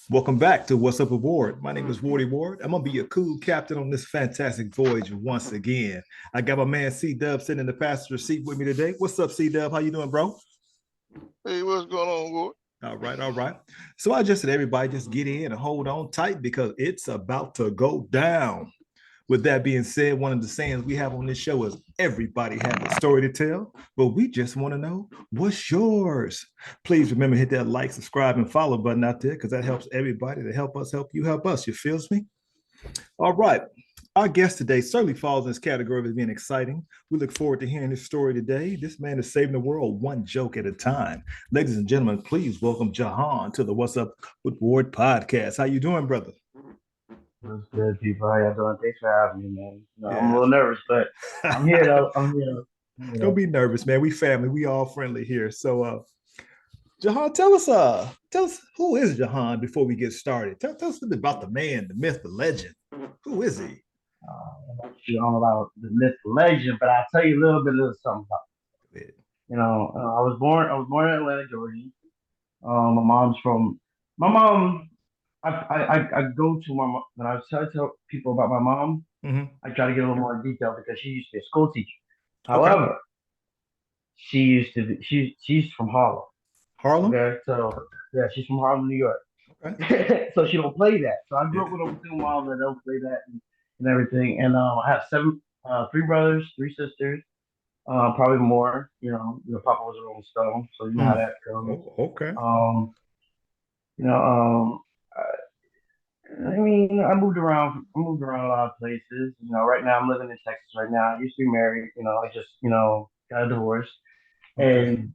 Welcome back to What's Up Aboard. My name is Wardy Ward. I'm gonna be your cool captain on this fantastic voyage once again. I got my man C Dub sitting in the passenger seat with me today. What's up, C Dub? How you doing, bro? Hey, what's going on, Ward? All right, all right. So I just said everybody just get in and hold on tight because it's about to go down. With that being said, one of the sayings we have on this show is everybody has a story to tell, but we just want to know what's yours. Please remember to hit that like, subscribe, and follow button out there because that helps everybody to help us help you help us. You feels me? All right. Our guest today certainly falls in this category of being exciting. We look forward to hearing his story today. This man is saving the world one joke at a time. Ladies and gentlemen, please welcome Juhan to the What's Up with Ward podcast. How you doing, brother? What's good, people? How y'all doing? Thanks for having me, man. I'm a Yeah. little nervous, but I'm here though. I'm here though. Don't be nervous, man. We family. We all friendly here. So, Jahan, tell us who is Jahan before we get started. Tell us a bit about the man, the myth, the legend. Who is he? You know about the myth, the legend, but I'll tell you a little bit of something about. I was born in Atlanta, Georgia. My mom's from. My mom. I go to my mom when I tell people about my mom. Mm-hmm. I try to get a little more detail because she used to be a school teacher. Okay. However, she used to be. She's from Harlem. Harlem. Okay, so yeah, she's from Harlem, New York. Okay. So she don't play that. So I grew up Yeah. with a single mom that don't play that and everything. And I have three brothers, three sisters, probably more. Papa was a Rolling Stone, so you know how Mm. that goes. Oh, okay. Um, you know, um, I mean, I moved around. I moved around a lot of places. Right now I'm living in Texas. Right now, I used to be married. I just got a divorce, Okay. and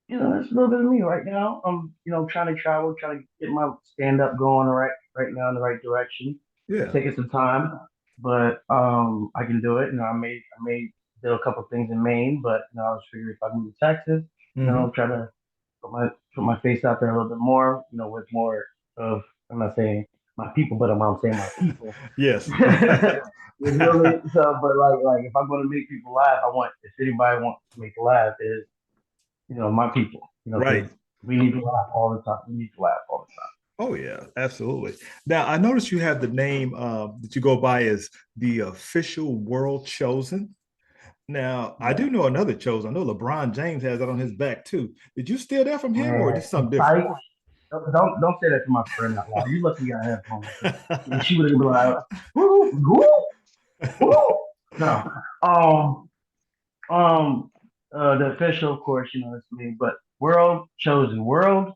that's a little bit of me right now. I'm, trying to travel, trying to get my stand up going right now in the right direction. It's Yeah. taking some time, but I can do it. I may do a couple things in Maine, but I was figuring if I move to Texas, Mm-hmm. try to put my face out there a little bit more, with more of I'm not saying my people, but I'm saying my people. Yes. You feel me? So, but like if I'm gonna make people laugh, I want if anybody wants to make a laugh is my people, because Right. we need to laugh all the time. We need to laugh all the Oh yeah, absolutely. Now I noticed you have the name that you go by as the official world chosen. Now I time. do know another chosen. I know LeBron James has that on his back too. Did you steal that from Yeah. him, or Man, just it's something different? like don't say that to my friend out loud. You lucky I have headphones. She would have been like, who? Who? No. Um, um, the official, of course, it's me, but world chosen. World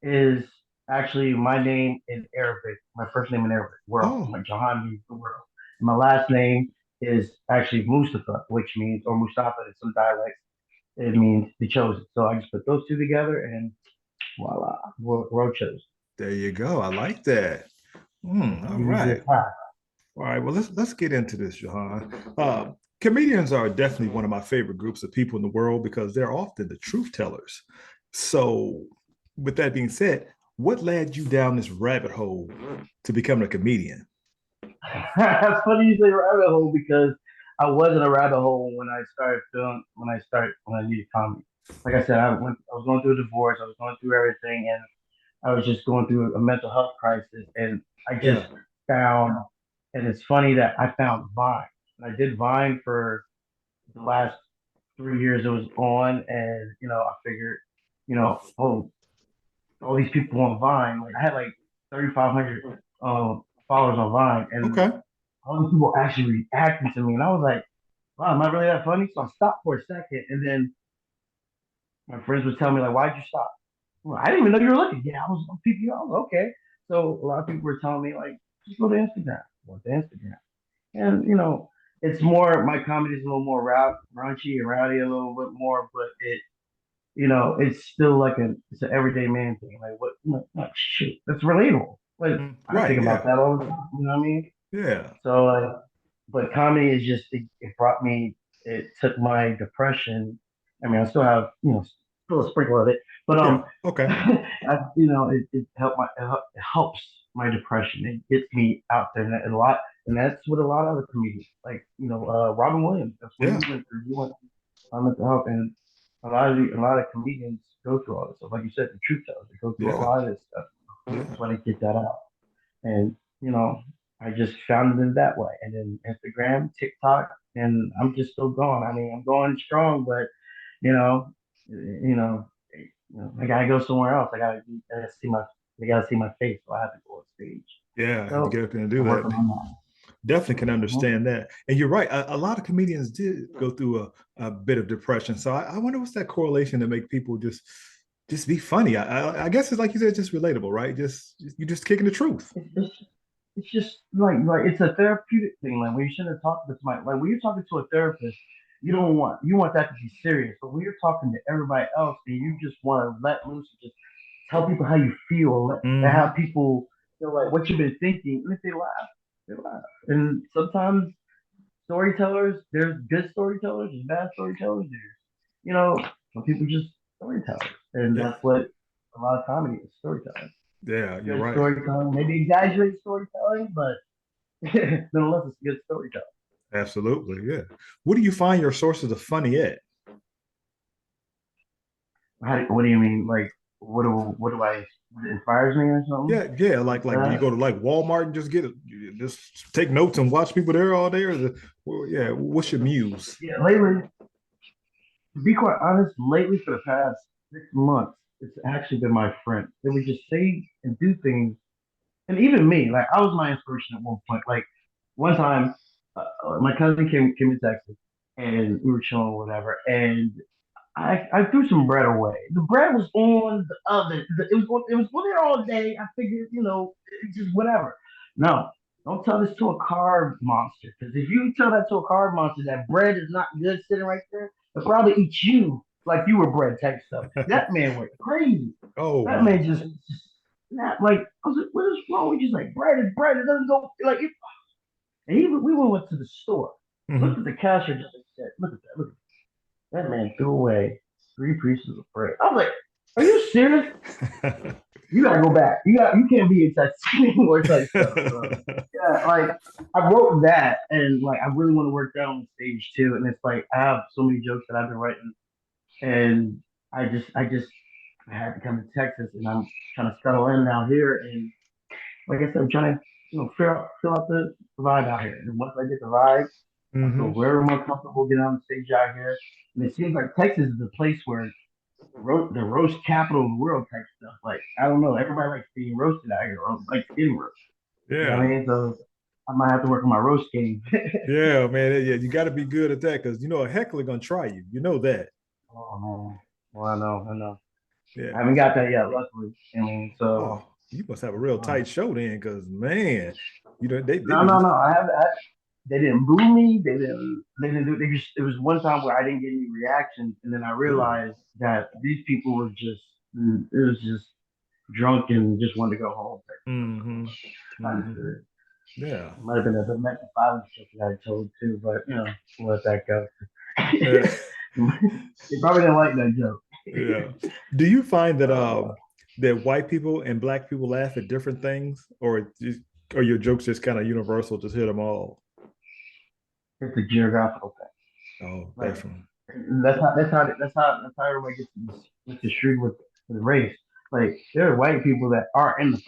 is actually my name in Arabic. My first name in Arabic, world. Oh, My Jahan means the world. And my last name is actually Mustafa, which means, or Mustafa in some dialects, it means the chosen. So I just put those two together and voila, world chosen. there you go. I like that. All Easy as right. pie. All right. Well, let's get into this, Johan. Comedians are definitely one of my favorite groups of people in the world because they're often the truth tellers. So, with that being said, what led you down this rabbit hole to becoming a comedian? It's funny you say rabbit hole because I was in a rabbit hole when I started when I needed comedy. Like I said, I was going through a divorce, I was going through everything, and I was just going through a mental health crisis, and I just Yeah. found, and it's funny that I found Vine. And I did Vine for the last 3 years it was on, and I figured, oh, all these people on Vine, like I had like 3,500 followers on Vine, and Okay. all these people actually reacting to me, and I was like, wow, am I really that funny? So I stopped for a second, and then my friends would tell me like, why'd you stop? Well, I didn't even know you were looking. Yeah, I was on PPR. Okay. So a lot of people were telling me like, just go to Instagram. Go to Instagram. And it's more my comedy is a little more raunchy and rowdy a little bit more, but it's still like it's an everyday man thing. Like what like shoot, that's relatable. Like I Right. think about Yeah. that all the time. You know what I mean? Yeah. So but comedy is just it brought me it took my depression. I mean I still have, still a sprinkle of it, but Yeah. Okay. it helped it helps my depression. It gets me out there and a lot, and that's what a lot of other comedians like, Robin Williams. That's what Yeah. he went through. He went through mental health, and a lot of comedians go through all this stuff. Like you said, the truth tellers, they go through a Yeah. lot of this stuff. That's Yeah. why they get that out. And I just found it that way. And then Instagram, TikTok, and I'm just still going. I mean, I'm going strong, but you know, you know, I gotta go somewhere else. I gotta see my, they gotta see my face, so I have to go on stage. Yeah. Have to So get up there and do I'm that. working on that. Definitely can Mhm. understand that. And you're right. A lot of comedians did go through a bit of depression. So I wonder what's that correlation to make people just be funny. I guess it's like you said, just relatable, right? You're just kicking the truth. It's, it's, it's just like it's a therapeutic thing. Like when you shouldn't talk to somebody, like when you're talking to a therapist, you want that to be serious. But when you're talking to everybody else, and you just want to let loose and just tell people how you feel, let have Hmm. people like what you've been thinking, and if they laugh, they laugh. And sometimes storytellers, there's good storytellers, there's bad storytellers, there's some people just storytellers, and Yeah. that's what a lot of comedy is, storytelling. Yeah, you're Good right. storytelling, maybe exaggerated storytelling, but nonetheless, it's good storytelling. Absolutely. Yeah. Where do you find your sources of funny at? What do you mean? Like, what do I? What inspires me or something Yeah, yeah. like Like do you that? go to like Walmart and just get it, just take notes and watch people there all day, well, yeah. What's your muse? Yeah, lately, to be quite honest, lately for the past 6 months, it's actually been my friends. They would just say and do things, and even me. Like I was my inspiration at one point. Like one time, my cousin came to Texas, and we were chilling or whatever, and I threw some bread away. The bread was on the oven. It was on there all day. I figured, it's just whatever. No, don't tell this to a carb monster. Because if you tell that to a carb monster that bread is not good sitting right there, it'll probably eat you like you were bread type stuff. That man went crazy. Oh That my. man just not like I was like, what is wrong with you? He's like bread is bread. It doesn't go like it. And we went to the store, looked at Mhm. the cash register, and said, look at that, look at that. That man threw away 3 pieces of bread. I was like, "Are you serious? You gotta go back. You can't be in Texas anymore type stuff." So yeah, like I wrote that, and like I really want to work that on stage too. And it's like I have so many jokes that I've been writing, and I had to come to Texas, and I'm trying to settle in out here. And like I said, I'm trying to fill out the vibe out here. And once I get the vibe, I feel Hmm. very more comfortable getting on the stage out here. And it seems like Texas is the place where the roast capital of the world type stuff. Like I don't know, everybody likes being roasted out here, or like getting roasted. You know what I Yeah. mean? So I might have to work on my roast game. Yeah, man. Yeah, you got to be good at that because you know a heckler gonna try you. You know that. Oh man, well I know. Yeah. I haven't got that yet, luckily. I mean, so Oh, you must have a real uh, tight show then, because man, they no, be. no, no. They didn't boo me. They didn't do. They just. It was one time where I didn't get any reactions, and then I Ooh. realized that these people were just. It was just drunk and just wanted to go home. Mm-hmm. I Mm-hmm. understood. Yeah. Might have been a domestic violence joke that I told too, but we'll let that go. Uh, They probably didn't like that joke. yeah. Do you find that uh, that white people and black people laugh at different things, or your jokes just kind of universal, just hit them all? it's a geographical thing. Oh, Like definitely. that's how everybody gets dished with race. Like there are white people that are in the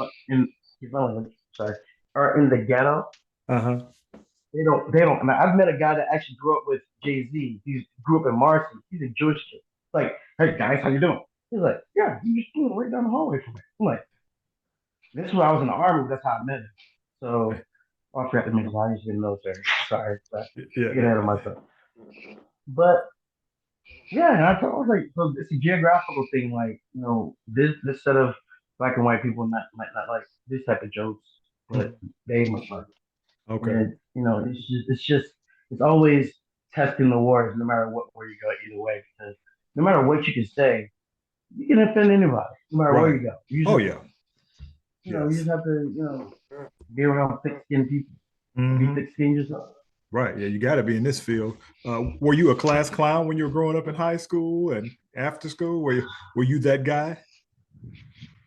sorry, are in the ghetto. Uh-huh. They don't. And I've met a guy that actually grew up with Jay Z. He grew up in Marcy. He's a Jewish kid. Like, hey guys, how you doing? He's like, yeah, you just right down the hallway from me. I'm like, this is when I was in the army. That's how I met him. So I forgot to mention I used to be in the military. Sorry, but I get Yeah. ahead of myself. But yeah, and I was like, so it's a geographical thing. Like, this set of black and white people might not like this type of jokes, but Mhm. they must like. Okay. And it's always testing the waters, no matter what where you go, either way, because no matter what you can say, you can offend anybody, no matter where Right. you go. You Oh just yeah. you Yes. just have to be around thick skinned people or be Hmm. thick skinned yourself. Right. Yeah, you got to be in this field. Were you a class clown when you were growing up in high school and after school? Were you that guy?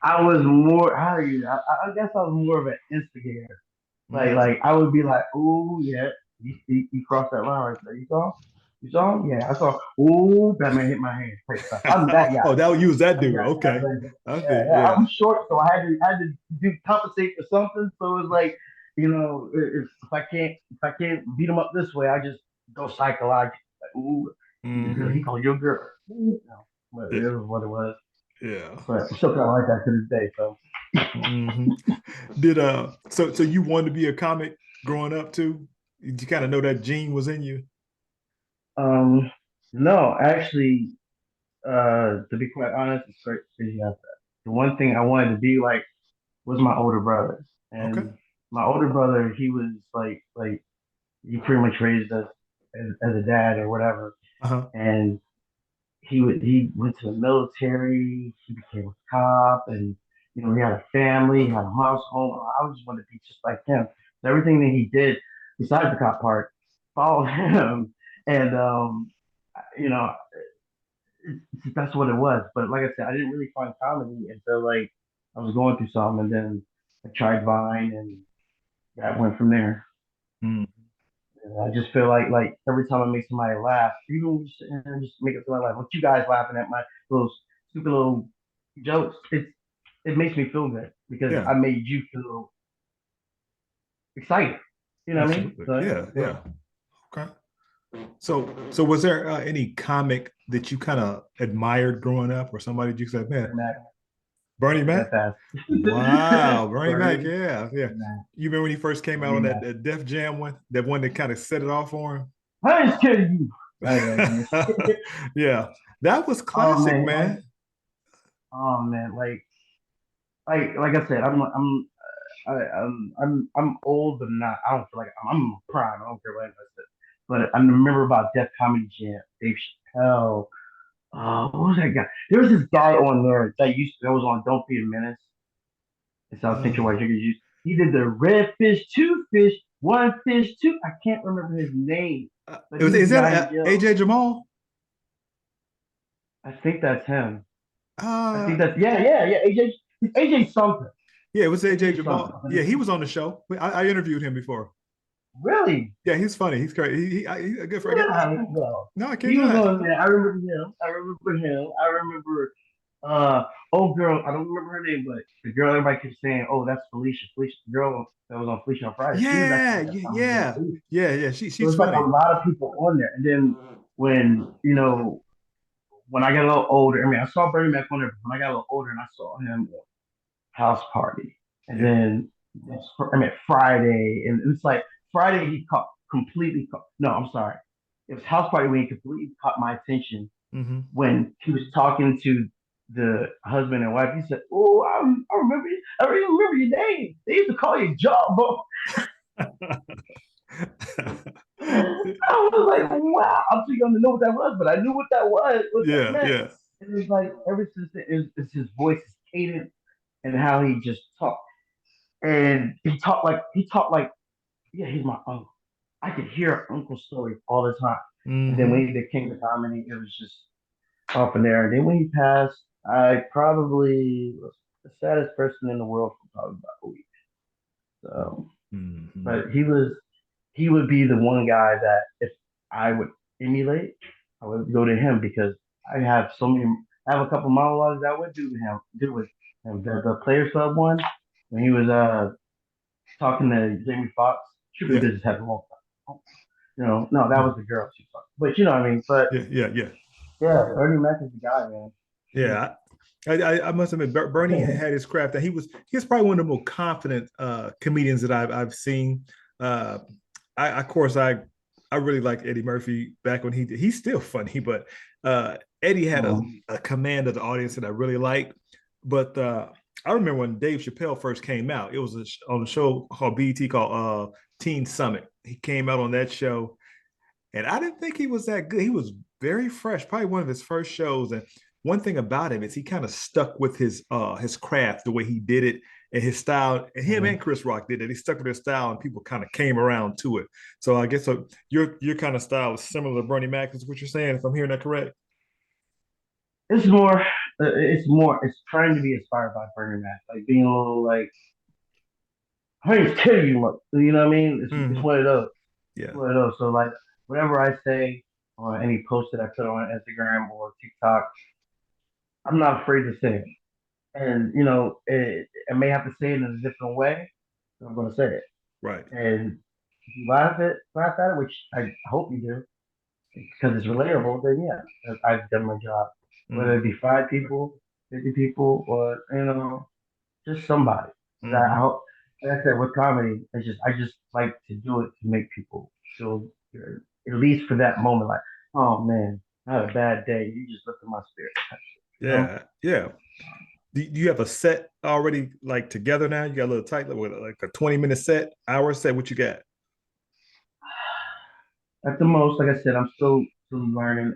I was more how do you I guess I was more of an instigator. Like Mm. I would be like, oh yeah, you crossed that line right there. You saw? You saw him? Yeah, I saw. Ooh, Batman hit my hand. Great stuff. I'm that guy. Oh, that would use that I'm dude. that guy Okay. right there. Okay. Yeah, yeah. Yeah. I'm short, so I had to do compensate for something. So it was like, if I can't beat him up this way, I just go psychological. Like, ooh, he's a girl. He Hmm. called you a girl. But Yeah. it was what it was. Yeah. But I'm still kind of like that to this day. So Hmm. Did so you wanted to be a comic growing up too? Did you kind of know that gene was in you? um, no, actually, to be quite honest, it's great to see you have that. The one thing I wanted to be like was my older brother, Okay. and my older brother, he was like he pretty much raised us as a dad or whatever, Uh-huh. and he went to the military, he became a cop, and he had a family, he had a household. I just wanted to be just like him. So everything that he did, besides the cop part, followed him, and you know, that's what it was. But like I said, I didn't really find comedy until like I was going through something, and then I tried Vine, and that went from there. Mm. And I just feel like every time I make somebody laugh, even when you sit here and just make it somebody laugh, like you guys laughing at my little stupid little jokes, it makes me feel good because Yeah. I made you feel excited. You know what I mean? Absolutely. So, Yeah. so Yeah. Okay. So was there any comic that you kind of admired growing up, or somebody that you said, man, Bernie Mac, Bernie that Mac? fast. Wow, Bernie Mac. Bernie Yeah, yeah. Mac, You remember when he first came out Bernie on Mac. that Def Jam one, that one that kind of set it off for I ain't scared of you. Right, right, him? right. Yeah, that was Oh classic, man, man. oh man, like I said, I'm old, but not. I don't feel like I'm prime. I don't care what anybody says. But I remember about Def Comedy Jam, Dave Chappelle. What was that guy? There was this guy on there that was on Don't Be a Menace in South Central Uh, White Chicken Juice. He did the red fish, two fish, one fish, two. I can't remember his name, but he was is the that guy who yelled. AJ Jamal? I think that's him. I Uh, think that's yeah. AJ something. yeah, it was AJ AJ something. Jamal. Yeah, he was on the show. I interviewed him before. Really? Yeah, he's funny. He's great. He's a good friend. Yeah, well, No, I can't he was deny it. on there. I remember him. I remember oh girl, I don't remember her name, but the girl everybody kept saying, oh, that's Felicia. Felicia, the girl that was on Felicia on Friday. She was actually Yeah, on that yeah, comedy show yeah, too. yeah, yeah. So She's it's like a funny. lot of people on there. And then when, when I got a little older, I mean, I saw Bernie Mac on there, but when I got a little older and I saw him on House Party. And Yeah. then I mean Friday, and it's like Friday he caught completely caught, no, I'm sorry. It was House Party when he completely caught my attention Mm-hmm. when he was talking to the husband and wife. He said, "Oh, I remember you. I remember your name. They used to call you Jawbone." I was like, "Wow, I'm too young to know what that was, but I knew what that Yeah, meant." yeah. And it was like ever since then, it's his voice, his cadence, and how he just talked. And he talked like, yeah, he's my uncle. I could hear Uncle stories all the time. And then Mm-hmm. when he did King of Comedy, it was just up in there. And then when he passed, I probably was the saddest person in the world for probably about a week. So, Mm-hmm. but he would be the one guy that if I would emulate, I would go to him because I have so many. I have a couple monologues that I would do with him. The Players Club one when he was talking to Jamie Foxx. Should be Yeah, business having a long time. No, that was the girl she fucked. But you know what I mean. But yeah, yeah, yeah. yeah, Bernie Mac is the guy, man. Yeah, I must admit, Bernie had his craft, and he's probably one of the more confident comedians that I've seen. Uh, of course, I really liked Eddie Murphy back when he's still funny, but Eddie had a command of the audience that I really liked. But I remember when Dave Chappelle first came out, it was on a show called BET called Teen Summit. He came out on that show, and I didn't think he was that good. He was very fresh, probably one of his first shows. And one thing about him is he kind of stuck with his craft, the way he did it and his style. And him Mhm. and Chris Rock did it. He stuck with his style, and people kind of came around to it. So I guess your kind of style is similar to Bernie Mac, is what you're saying, if I'm hearing that correct. It's more. It's trying to be inspired by Bernie Mac, like being a little like, I ain't tell you, look, you know what I mean? It's Mm-hmm. one of those. Yeah. One of those. So like, whatever I say, on any post that I put on Instagram or TikTok, I'm not afraid to say it. And I may have to say it in a different way, but I'm gonna say it. Right. And if you laugh at it, which I hope you do, because it's relatable, then yeah, I've done my job. Whether it Mm-hmm. be 5 people, 50 people, or just somebody. That I Mm-hmm. hope, like I said, with comedy, I just like to do it to make people feel good, at least for that moment. Like, oh man, I had a bad day. You just lifted my spirit. You know. Yeah. Yeah. Do you have a set already like together now? You got a little tight with like a 20-minute set, hour set. What you got? At the most, like I said, I'm still learning.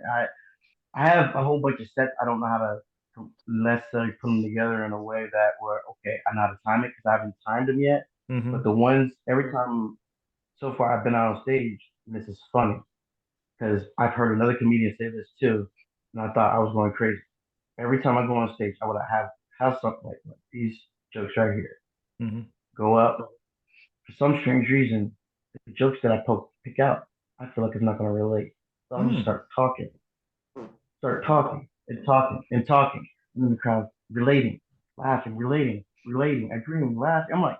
I have a whole bunch of sets. I don't know how to necessarily put them together in a way that where okay, I know how to time it because I haven't timed them yet. But Mm-hmm. the ones every time so far I've been out on stage, and this is funny because I've heard another comedian say this too, and I thought I was going crazy. Every time I go on stage, I would have something like these jokes right here. Mm-hmm. Go up for some strange reason, the jokes that pick out, I feel like it's not going to relate. So I'll just Mm. start talking and talking and talking, and then the crowd relating, laughing, relating, agreeing, laughing. I'm like,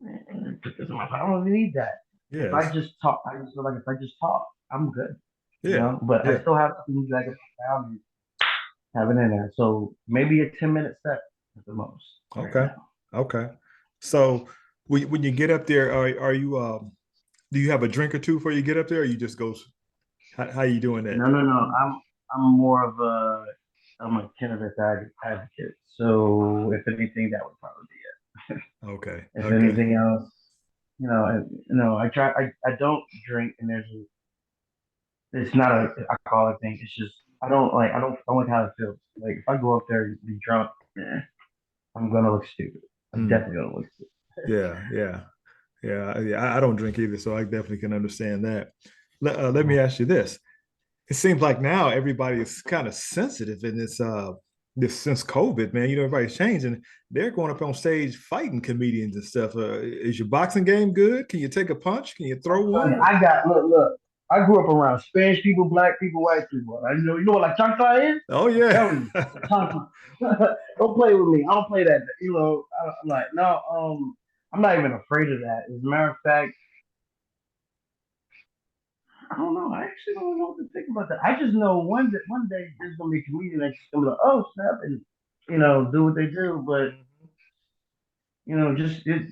man, put this in my. I don't really need that. If I Yes. just talk, I just feel like if I just talk, I'm good. Yeah. But I Yeah. still have to like I have it in there. So maybe a 10-minute set at the most right Okay. now. Okay. So when you get up there, are you do you have a drink or two before you get up there, or you just go? How you doing that? No. I'm more of I'm a cannabis advocate. So if anything, that would probably be it. Okay. If Okay. anything else, I try. I don't drink, and it's not a alcoholic thing. It's just I don't like how it feels. Like if I go up there and be drunk, I'm gonna look stupid. I'm Mm. definitely gonna look stupid. Yeah. Yeah. Yeah. I don't drink either, so I definitely can understand that. Let me ask you this. It seems like now everybody is kind of sensitive in this since COVID, man. Everybody's changing. They're going up on stage fighting comedians and stuff. Is your boxing game good? Can you take a punch? Can you throw I'm telling you, one? I got look. I grew up around Spanish people, black people, white people. You know what like chancla is? Oh I'm yeah. telling you, chancla. Don't play with me. I don't play that. I'm like, no, I'm not even afraid of that. As a matter of fact, I don't know. I actually don't know what to think about that. I just know one day there's gonna be a comedian that's just gonna be like, oh snap, and do what they do. But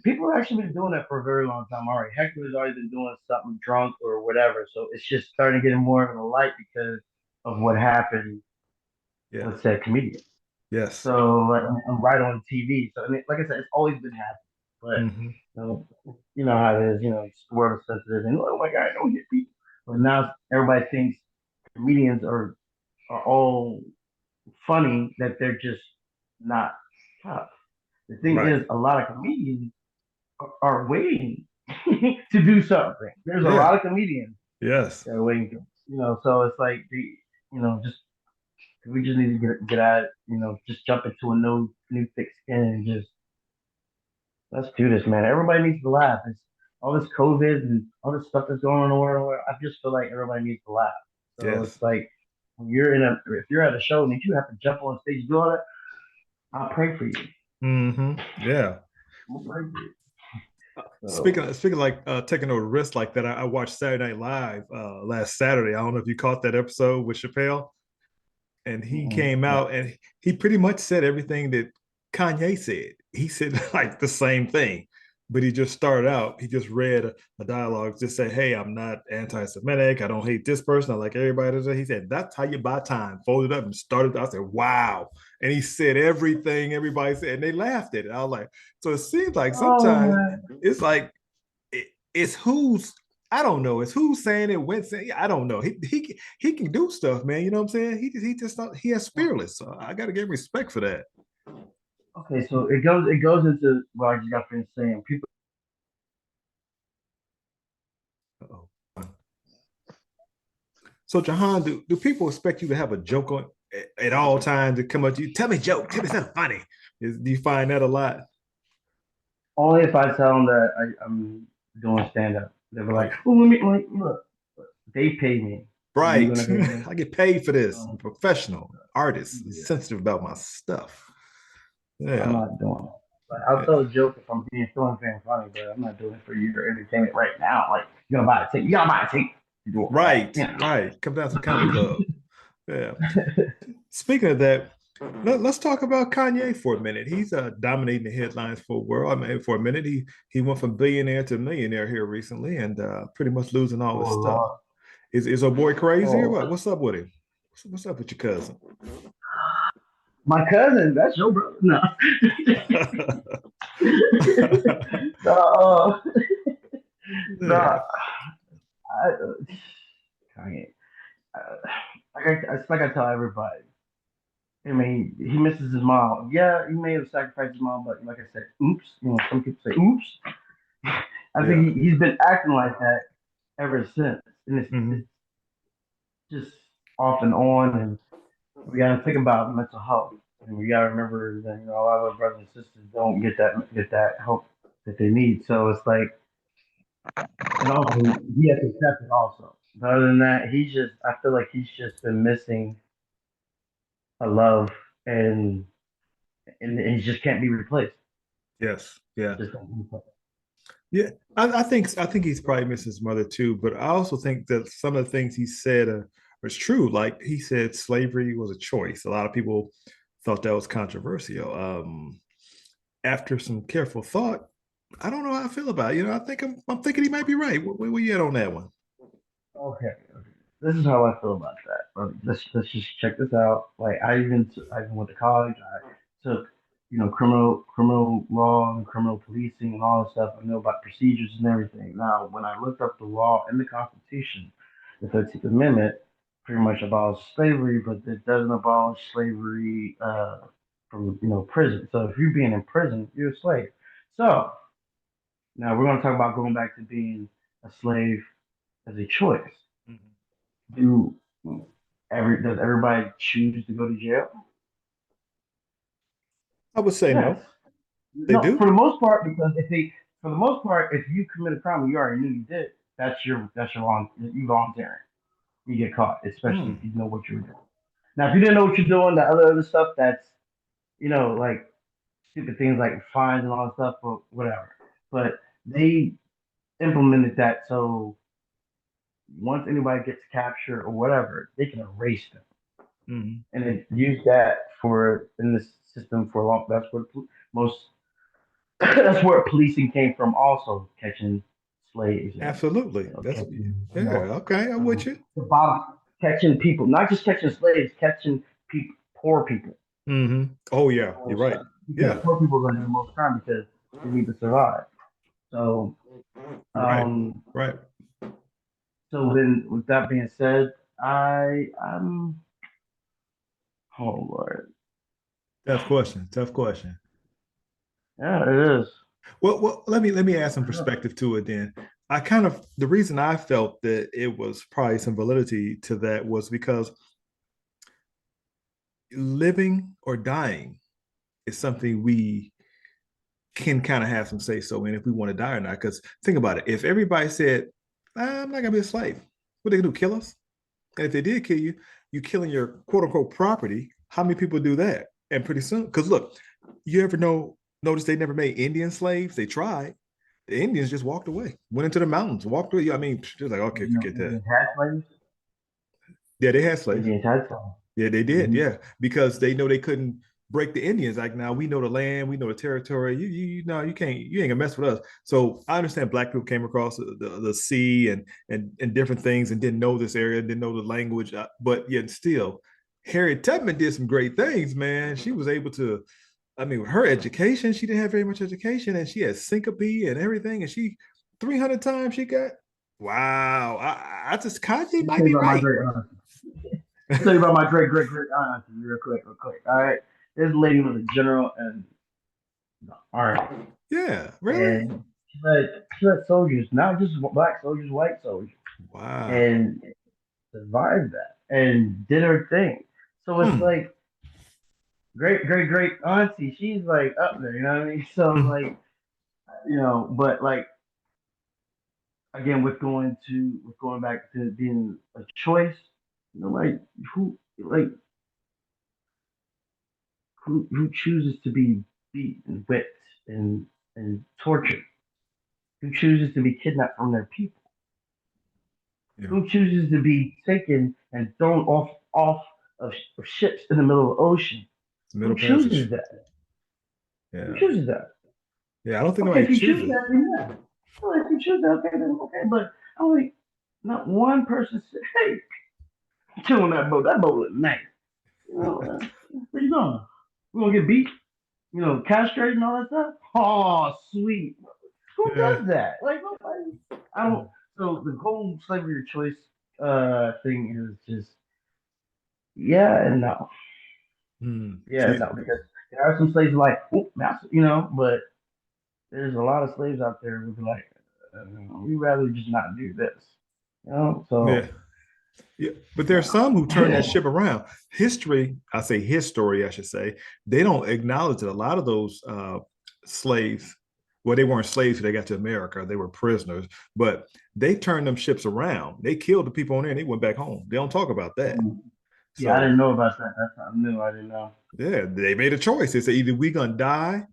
people have actually been doing that for a very long time already. Heckler's already been doing something drunk or whatever. So it's just starting to get more of a light because of what happened Yeah. with said comedian. Yes. So like, I'm right on TV. So I mean, like I said, it's always been happening. But Hmm. you know how it is. It's the world is sensitive, and oh my God, I don't hit people. But now everybody thinks comedians are all funny that they're just not tough. The thing Right. is, a lot of comedians are waiting to do something. There's a Yeah. lot of comedians Yes. that are waiting to, so it's like just we just need to get at it, just jump into a new thick skin and just let's do this, man. Everybody needs to laugh. It's all this COVID and all this stuff that's going on in the world. I just feel like everybody needs to laugh. So Yes. it's like when if you're at a show and you have to jump on stage and do all that, I'll pray for you. Yeah. I'll pray for you. So Speaking like taking a risk like that, I watched Saturday Night Live last Saturday. I don't know if you caught that episode with Chappelle, and he came no. out and he pretty much said everything that Kanye said. He said like the same thing, but he just started out. He just read a dialogue, just say, "Hey, I'm not anti-Semitic. I don't hate this person. I like everybody." He said, "That's how you buy time." Folded up and started. I said, "Wow!" And he said everything everybody said, and they laughed at it. I was like, so it seems like Oh sometimes man. it's like it's who's I don't know. It's who's saying it, when saying I don't know. He can do stuff, man. You know what I'm saying? He just he has fearless. So I got to give respect for that. Okay, so it goes into what I just got finished saying. People. Uh-oh. So Jahan, do people expect you to have a joke on at all times to come up to you? Tell me a joke. Tell me something funny. Do you find that a lot? Only if I tell them that I'm doing stand up. They'll be Oh like, yeah. "Oh, let me like look." they pay me. Are you Right. gonna pay me? I get paid for this. I'm Um, a professional artist, yeah, sensitive about my stuff. I'm Yeah. not doing it. Like, I'll Yeah. tell a joke if I'm feeling funny, but I'm not doing it for your entertainment right now. Like, you gotta buy a ticket. You gotta buy a ticket to do all that. Right. You Right. Come down to the comedy club. Yeah. know. Speaking of that, us talk about Kanye for a minute. He's dominating the headlines for the world. I mean, for a minute, he went from billionaire to millionaire here recently, and pretty much losing all his Oh stuff. Lord. Is our boy crazy or Oh, what? What's up with him? What's up with your cousin? my cousin, that's your brother. No. no, no. Yeah. Kanye. Uh, it's like I tell everybody. I mean, he misses his mom. Yeah, he may have sacrificed his mom, but like I said, oops. You know, some people say oops. I Yeah. think he's been acting like that ever since, and it's Hmm. just off and on. And we got to think about mental health, and we got to remember that a lot of our brothers and sisters don't get that help that they need. So it's like, and also he has to accept it also. But other than that, I feel like he's just been missing a love, and he just can't be replaced. Yes. Yeah. Just can't be replaced. Yeah. I think he's probably missed his mother too, but I also think that some of the things he said was true. Like he said, slavery was a choice. A lot of people thought that was controversial. After some careful thought, I don't know how I feel about it. I'm thinking he might be right. Where you at on that one? Okay, okay. This is how I feel about that. Let's just check this out. Like I even went to college. I took criminal law and criminal policing and all that stuff. I know about procedures and everything. Now, when I looked up the law in the Constitution, the 13th Amendment pretty much abolishes slavery, but it doesn't abolish slavery from prison. So if you're being in prison, you're a slave. So now we're going to talk about going back to being a slave as a choice. Mhm. Do does everybody choose to go to jail? I would say Yes. no. They No, for do. the most part, because for the most part, if you commit a crime and you already knew you did, that's your wrong. You volunteering. You get caught, especially if Mm. you know what you're doing. Now, if you didn't know what you're doing, the other stuff that's like stupid things like fines and all that stuff, or whatever. But they implemented that so once anybody gets captured or whatever, they can erase them. Mm. And they use that for in this system for a long. That's where most. That's where policing came from. Also catching slaves and Absolutely. That's catching yeah. Okay, I'm with you. the bottom, catching people, not just catching slaves, catching people, poor people. Oh yeah, you're Poor right. stuff. Because Yeah. poor people are going to do the most crime because they need to survive. So, Right. um, Right. so then with that being said, I'm oh Lord, Tough question. Tough question. yeah, it is. Well, let me add some perspective to it then. The reason I felt that it was probably some validity to that was because living or dying is something we can kind of have some say so in if we want to die or not. Because think about it. If everybody said, I'm not gonna be a slave, what they gonna do, kill us? And if they did kill you, you killing your quote unquote property. How many people do that? And pretty soon, because look, you ever notice they never made Indian slaves? They tried. The Indians just walked away, went into the mountains, walked away. I mean, just like, okay, forget that. Indians had slaves. Yeah, they had slaves. Indians had slaves. Yeah, they did. Mm-hmm. Yeah, because they know they couldn't break the Indians. Like now, we know the land, we know the territory. You know, you ain't gonna mess with us. So I understand black people came across the sea and different things and didn't know this area, didn't know the language, but yet still, Harriet Tubman did some great things. Man, she was able to. I mean, with her education, she didn't have very much education, and she had syncope and everything, and she 300 times she got. Wow, I just Kanye Let me might tell you be about my right. great aunt. Let me tell you about my great aunt real quick, real quick. All right, this lady was a general in the army, Yeah, really? and she led soldiers, not just black soldiers, white soldiers, Wow. and survived that and did her thing. So it's Hmm. like great auntie, she's like up there, you know what I mean? So Hmm. like but like again with going back to being a choice, like like who chooses to be beaten, whipped, and tortured? Who chooses to be kidnapped from their people? Yeah. Who chooses to be taken and thrown off of ships in the middle of the ocean? It's middle Who passage. chooses that? Who Yeah. chooses that? Yeah. I don't think Okay, nobody if you choose chooses. that, then yeah. Well, if you choose that, okay, then okay. But I'm like, not one person said, "Hey, chill on that boat. That boat look nice." Where you going? We gonna get beat? Castrated and all that stuff. Oh, sweet. Who Yeah. does that? Like nobody. I don't. So the whole slavery of choice thing is just yeah and no, Hmm. yeah and See, no because there are some slaves like oh, that's but there's a lot of slaves out there who be like we rather just not do this, yeah. So Yeah, but there's no. some who turn that ship around. History, I say history, I should say, they don't acknowledge that a lot of those slaves, well, they weren't slaves when they got to America, they were prisoners, but they turned them ships around. They killed the people on there and they went back home. They don't talk about that. Yeah, I So didn't know about that. That's something new. I didn't know. yeah, they made a choice. They said either we gonna die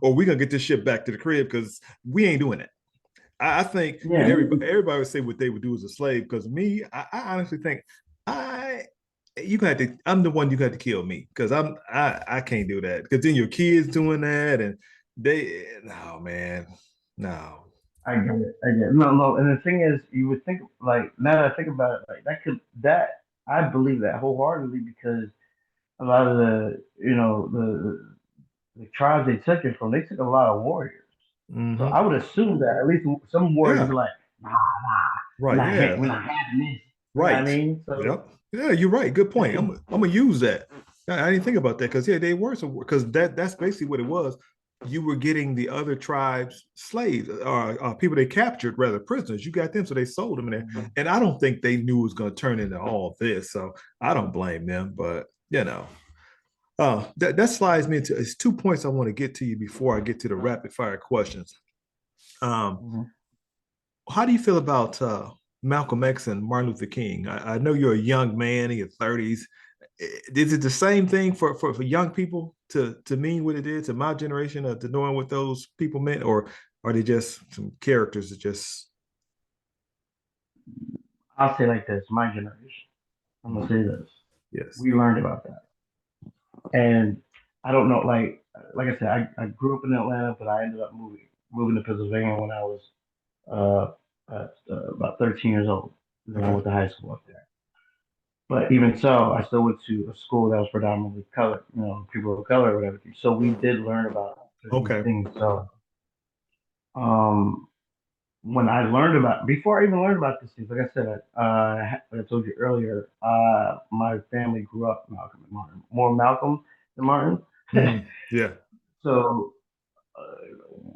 or we gonna get this ship back to the crib because we ain't doing it. I think, and Yeah, everybody would say what they would do as a slave. Because me, I honestly think I you got to. I'm the one you got to kill me because I can't do that. Because then your kids doing that, and they no man, no. I get it. I get it. No, no. And the thing is, you would think like now that I think about it, like that I believe that wholeheartedly because a lot of the tribes they took it from, they took a lot of warriors. So Hmm. I would assume that at least some warriors would Yeah. be like, nah, nah, Right. Yeah. we're not having this. You know what I Right. mean? So Yep. Yeah. You're right. Good I point. think, I'm gonna use that. I didn't think about that because yeah, they were some because that's basically what it was. You were getting the other tribes slaves or people they captured rather prisoners. You got them, so they sold them in there. And I don't think they knew it was going to turn into all this. So I don't blame them. But that slides me into it's 2 points I want to get to you before I get to the rapid fire questions. Um, mhm. how do you feel about Malcolm X and Martin Luther King? I know you're a young man in your 30s. Is it the same thing for young people to mean what it is to my generation to knowing what those people meant, or are they just some characters that just I'll say like this, my generation. I'm gonna say this. yes. We learned about that. And I don't know, like I said, I grew up in Atlanta, but I ended up moving to Pennsylvania when I was about 13 years old. And then I Okay. went to high school up there. But even so, I still went to a school that was predominantly colored, people of color or whatever. So we did learn about certain Okay. things. So um, when I learned about, before I even learned about these things, like I said, like I told you earlier, my family grew up Malcolm and Martin, more Malcolm than Martin. Mm, yeah. So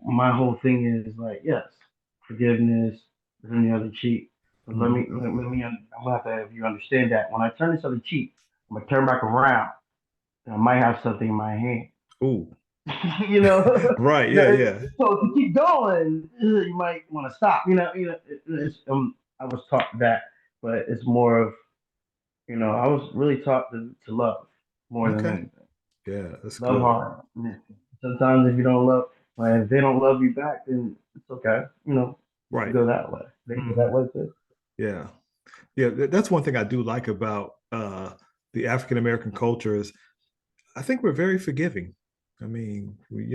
my whole thing is like, yes, forgiveness, turn the other cheek. But Mm-hmm. I'm gonna have to have you understand that when I turn this other cheek, I'm gonna turn back around and I might have something in my hand. Ooh. you know, Right. Yeah. Yeah. so if you keep going, you might want to stop. I was taught that, but it's more of, I was really taught to love more than Okay. anything. Yeah. That's Love good. hard. Sometimes if you don't love, like, if they don't love you back, then it's okay. You can Right. go that way. They can go Hmm. that way too. Yeah. Yeah. That's one thing I do like about the African American culture is I think we're very forgiving. I mean, we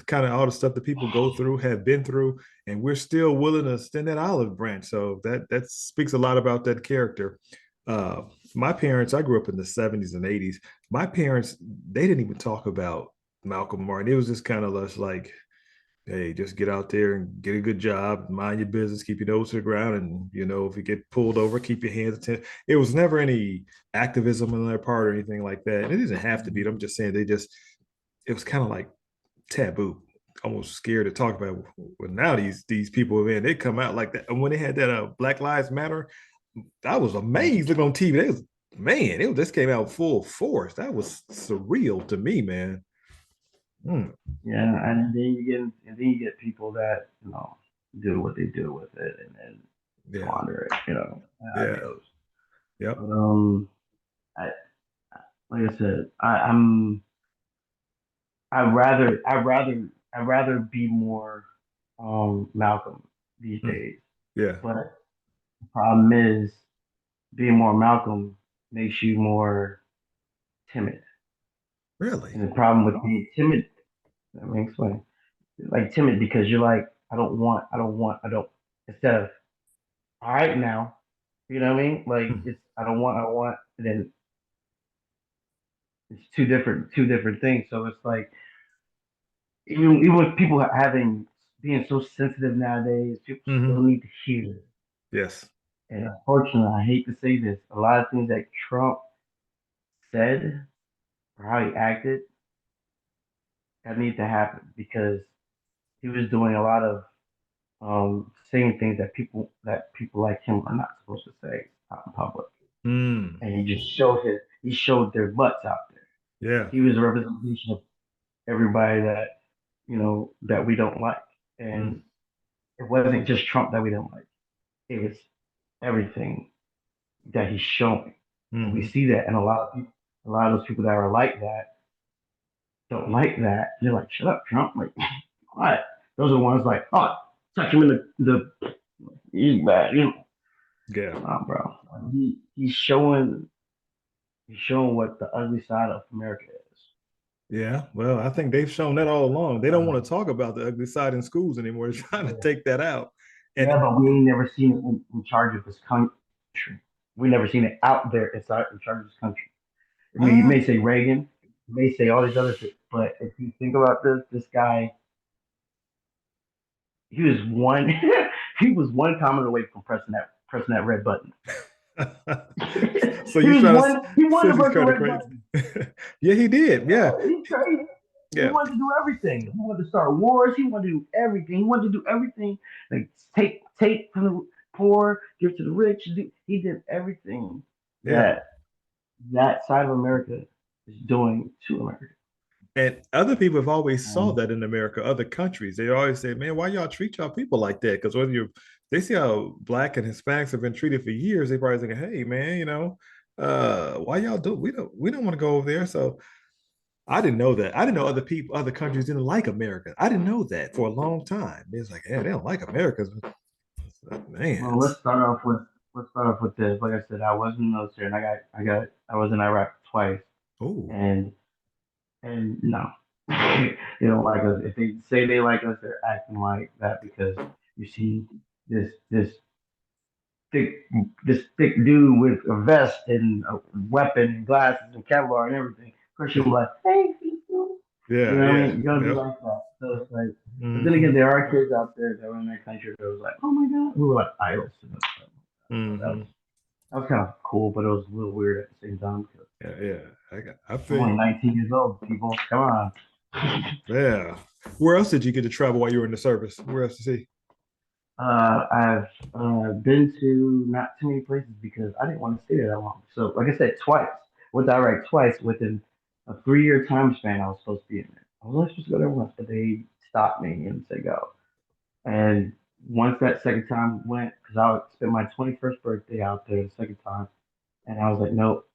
kind of all the stuff that people go through, have been through, and we're still willing to extend that olive branch. So that speaks a lot about that character. Uh, my parents, I grew up in the 70s and 80s. My parents, they didn't even talk about Malcolm Martin. It was just kind of less like, hey, just get out there and get a good job, mind your business, keep your nose to the ground, and if you get pulled over, keep your hands attention. It was never any activism on their part or anything like that. And it doesn't have to be. I'm just saying it was kind of like taboo, almost scared to talk about it. Well, now these people, man, they come out like that. And when they had that Black Lives Matter, I was amazed looking on TV. This came out full force. That was surreal to me, man. Mm. Yeah, and then you get people that do what they do with it and then Yeah. squander it, how it Yeah. goes. Yep. But I like I said, I'd rather be more Malcolm these Mm. days. Yeah. But the problem is being more Malcolm makes you more timid. Really? And the problem with being timid, let me explain. Like timid because you're like, I don't instead of all right now, you know what I mean? Like Mm. it's I don't want, and then it's two different things. So it's like even with people having being so sensitive nowadays, people still Hmm. need to hear. Yes. And unfortunately, I hate to say this, a lot of things that Trump said or how he acted that need to happen because he was doing a lot of saying things that people like him are not supposed to say out in public. Mm. And he showed their butts out there. Yeah. He was a representation of everybody that that we don't like. Mm. And it wasn't just Trump that we don't like. It was everything that he's showing. And we Hmm. see that and a lot of those people that are like that don't like that. They're like, shut up, Trump. Like, what? Those are the ones like, oh, touch him in the he's bad, Yeah. Nah, bro. He's showing what the ugly side of America is. Yeah. Well, I think they've shown that all along. They don't Um, want to talk about the ugly side in schools anymore. They're trying to yeah. take that out. And Yeah, but we ain't never seen it in charge of this country. We never seen it out there inside in charge of this country. I mean, you uh, may say Reagan, you may say all these other things, but if you think about this guy, he was one, he was one comment away from pressing that red button. so he you was trying to one, he wanted says to he's press the kind of red crazy? button. Yeah, he did. Yeah. He's crazy. He Yeah. wanted to do everything. He wanted to start wars. He wanted to do everything. He wanted to do everything. Like take from the poor, give to the rich. He did everything Yeah. that side of America is doing to America. And other people have always saw Um, that in America, other countries. They always say, man, why y'all treat y'all people like that? Because when you they see how black and Hispanics have been treated for years, they probably thinking, hey man, why y'all do we don't want to go over there. So I didn't know that. I didn't know other people, other countries didn't like America. I didn't know that for a long time. It's like, yeah, they don't like Americans. Man. well, let's start off with this. Like I said, I was in the military, and I was in Iraq twice, Oh, and no, they don't like us. If they say they like us, they're acting like that because you see this this thick this thick dude with a vest and a weapon and glasses and Kevlar and everything. Christian be like, hey, people. You yeah, know what I yeah, mean? You're gonna be yep. like that. So it's like, but then again, Hmm. there are kids out there that were in that country that was like, oh my god, we were like idols to them. So Hmm. that was kind of cool, but it was a little weird at the same time because Yeah, yeah. I I'm feel only you. 19 years old. People, come on. Yeah. Where else did you get to travel while you were in the service? Where else to see? I've been to not too many places because I didn't want to stay there that long. So, like I said, twice. Went direct twice within a 3 year time span. I was supposed to be in there. I was only supposed to go there once, but they stopped me and said go. And once that second time went, because I spent my 21st birthday out there the second time, and I was like, nope,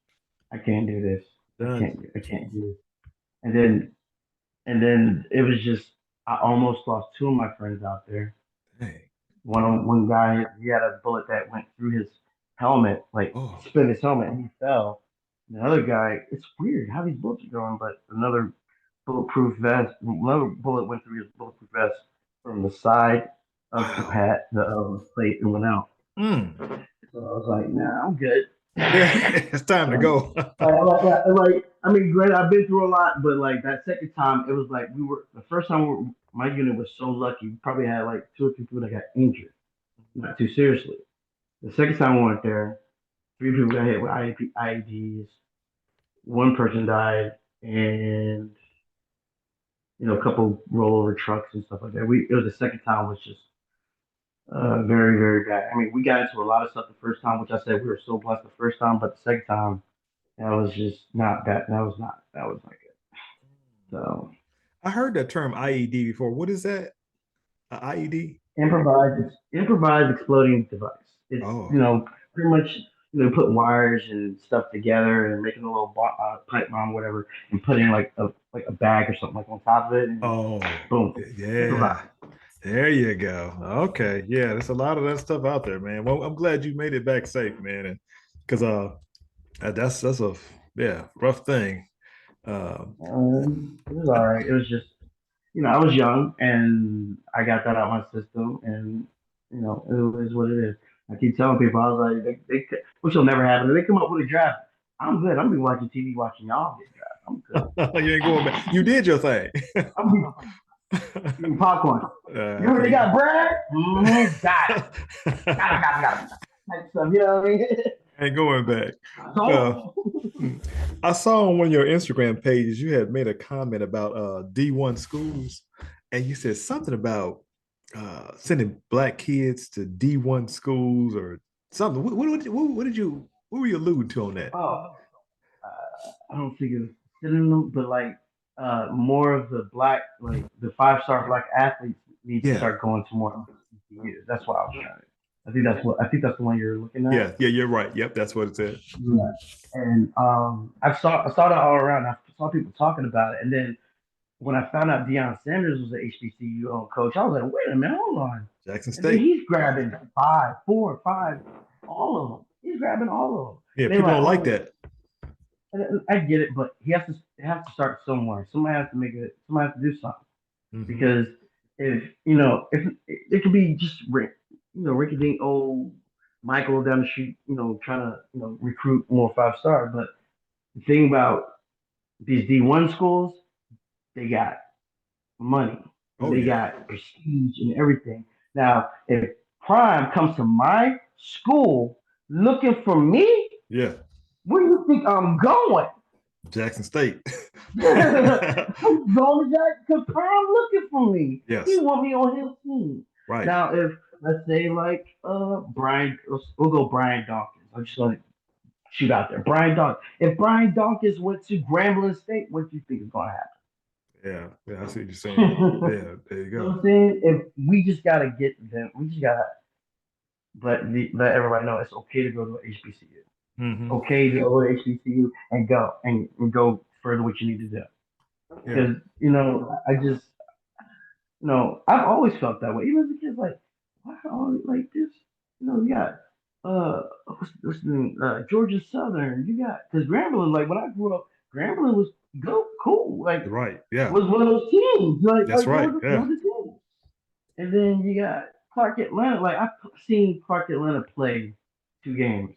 I can't do this. Done. I can't do this. And then it was just I almost lost two of my friends out there. Dang. One guy he had a bullet that went through his helmet, like Oh, split his helmet, and he fell. And the other guy, it's weird how these bullets are going, but another bullet went through his bulletproof vest from the side of the wow. plate and went out. Mm. So I was like, nah, I'm good. Yeah, it's time to So, go. I mean, granted, I've been through a lot, but like that second time, it was like the first time my unit was so lucky. We probably had like two or three people that got injured, not too seriously. The second time I went there, three people got hit with IEDs. One person died, and a couple rollover trucks and stuff like that. It was the second time was just very very bad. I mean, we got into a lot of stuff the first time, which I said we were so blessed the first time, but the second time that was just not that. That was not good. So I heard that term IED before. What is that? A IED? improvised exploding device. It's Oh, you know pretty much put wires and stuff together and making a little pipe bomb, whatever, and putting like a bag or something like on top of it, and oh, boom, yeah. improvised. There you go. Okay, yeah, there's a lot of that stuff out there, man. Well, I'm glad you made it back safe, man, and because that's a yeah rough thing. It was all right. It was just I was young and I got that out of my system, and it is what it is. I keep telling people, I was like, which will never happen. If they come up with a draft, I'm good. I'm be watching TV, watching y'all get draft. I'm good. You ain't going back. You did your thing. I'm be eating popcorn. You heard they Okay. got Brad? Mm-hmm. Got it. Type stuff, you know what I mean? Ain't going back. Uh, So, I saw on one of your Instagram pages you had made a comment about D1 schools, and you said something about sending black kids to D1 schools or something. What were you alluding to on that? oh, I don't think it's synonym, but like more of the black, like the 5-star black athletes need to Yeah, start going to more HBCUs. That's what I was trying to. I think that's the one you're looking at. yeah, you're right. Yep, that's what it said. Yeah. And I saw that all around. I saw people talking about it, and then when I found out Deion Sanders was an HBCU coach, I was like, wait a minute, hold on. Jackson And then State. he's grabbing 5, 4, 5, all of them. He's grabbing all of them. Yeah, And they're people like, don't like oh, that. and I get it, but he has to start somewhere. Somebody has to make it. Somebody has to do something Hmm. because if it could be just Ricky Dink, old Michael down the street, trying to recruit more 5-star. But the thing about these D1 schools, they got money and Oh they yeah, got prestige and everything. Now, if Prime comes to my school looking for me, yeah. where do you think I'm going? Jackson State. I'm going to that because Prime looking for me. He Yes, want me on his team. right. Now, if let's say like Brian, we'll go Brian Dawkins. I'm just gonna shoot out there. Brian Dawkins. If Brian Dawkins went to Grambling State, what do you think is gonna Yeah, yeah. I see what you're saying. happen? Yeah, there you You know what go. I'm saying? If we just gotta get them, we just gotta let everybody know it's okay to go to HBCU. Hmm. Okay to go to HBCU and go further what you need to do. Yeah. Because I just I've always felt that way. Even as a kid, like why are all like this? You got what's the name? Georgia Southern. You got because Grambling. Like when I grew up, Grambling was go cool. Like You're right. Yeah, was one of those teams. that's Like right. it Yeah. was a team. And then you got Clark Atlanta. Like I've seen Clark Atlanta play 2 games,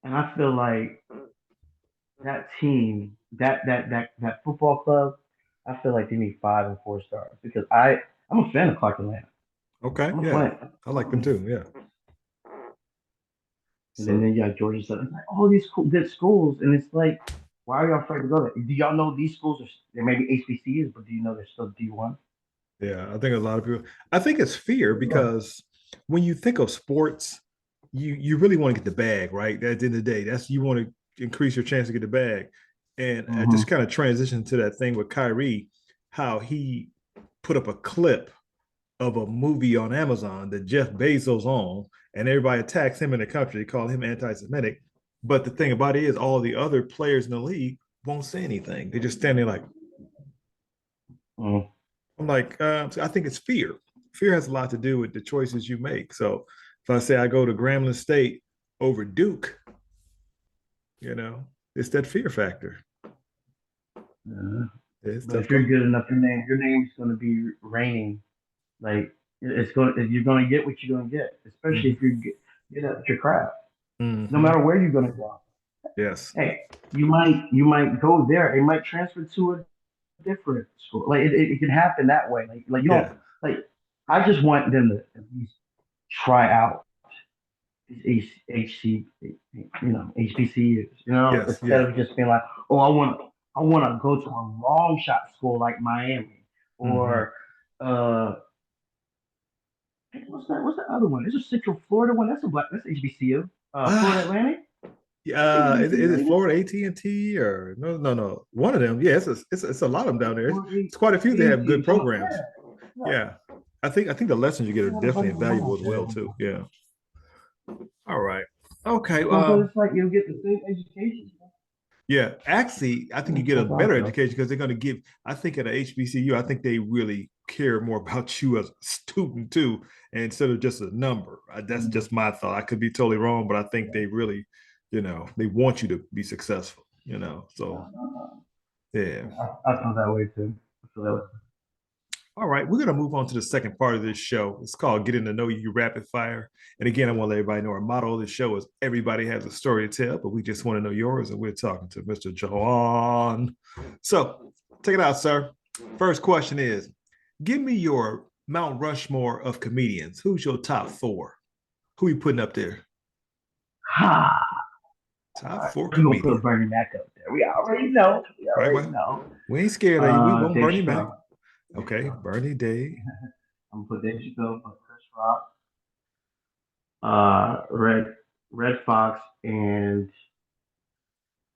and I feel like that team, that football club, I feel like they need 5 and 4 stars because I'm a fan of Clark Atlanta. Okay. I'm a Yeah, fan. I like them too. Yeah. And then So you got Georgia Southern. Like all these good schools, and it's like, why are y'all afraid to go there? Do y'all know these schools are they may be HBCUs, but do you know they're still D1? yeah, I think a lot of people. I think it's fear Yeah. because when you think of sports, you really want to get the bag, right? At the end of the day, that's you want to increase your chance to get the bag. And I just Mm-hmm. kind of transition to that thing with Kyrie, how he put up a clip of a movie on Amazon that Jeff Bezos owned, and everybody attacks him in the country. They call him anti-Semitic. But the thing about it is, all the other players in the league won't say anything. They just stand there like, Mm-hmm. I'm like, so I think it's fear. Fear has a lot to do with the choices you make. So if I say I go to Grambling State over Duke, it's that fear factor. Yeah. It's But tough. if you're good enough, your name's going to be reigning. Like you're going to get what you're going to get, especially if Mm-hmm. you're good at your craft. No Mm-hmm. matter where you're going to go. Yes. Hey, you might go there. It might transfer to a different school. Like it can happen that way. Like you don't Yeah. like. I just want them to at least try out HC, HBCUs. Yes. Instead Yeah. of just being like, oh, I want to go to a long shot school like Miami Mm-hmm. or uh, what's that other one? There's a Central Florida one. That's HBCU. Florida Ah, Atlantic. That's is HBCU, it ain't it? Florida AT&T or no, no, no? One of them. Yeah, it's a lot of them down there. Florida It's quite a few that have good AT&T. So programs. yeah, Yeah. I think the lessons you get are You have a bunch definitely of valuable miles as there. well too. Yeah. All right. Okay. So it's like you'll get the same education. Yeah, actually, I think you get a That's how I better feel. education because they're going to give. I think at a HBCU, I think they really care more about you as a student too, and instead of just a number. That's Mm. just my thought. I could be totally wrong, but I think they really, they want you to be successful. So yeah. I feel that way too. I feel that way. All right, we're going to move on to the second part of this show. It's called Getting to Know You Rapid Fire. And again, I want to let everybody know our motto of the show is everybody has a story to tell, but we just want to know yours. And we're talking to Mr. Juhan. So take it out, sir. First question is, give me your Mount Rushmore of comedians. Who's your top four? Who are you putting up there? Ha! Top four We're gonna comedians. put Bernie Mac up there. We already know. We Right, already well, know. we ain't scared of you. We won't Dave burn you back. Chappelle. Okay, Bernie Day. I'm gonna put Dave Chappelle, put Chris Rock, Red Fox, and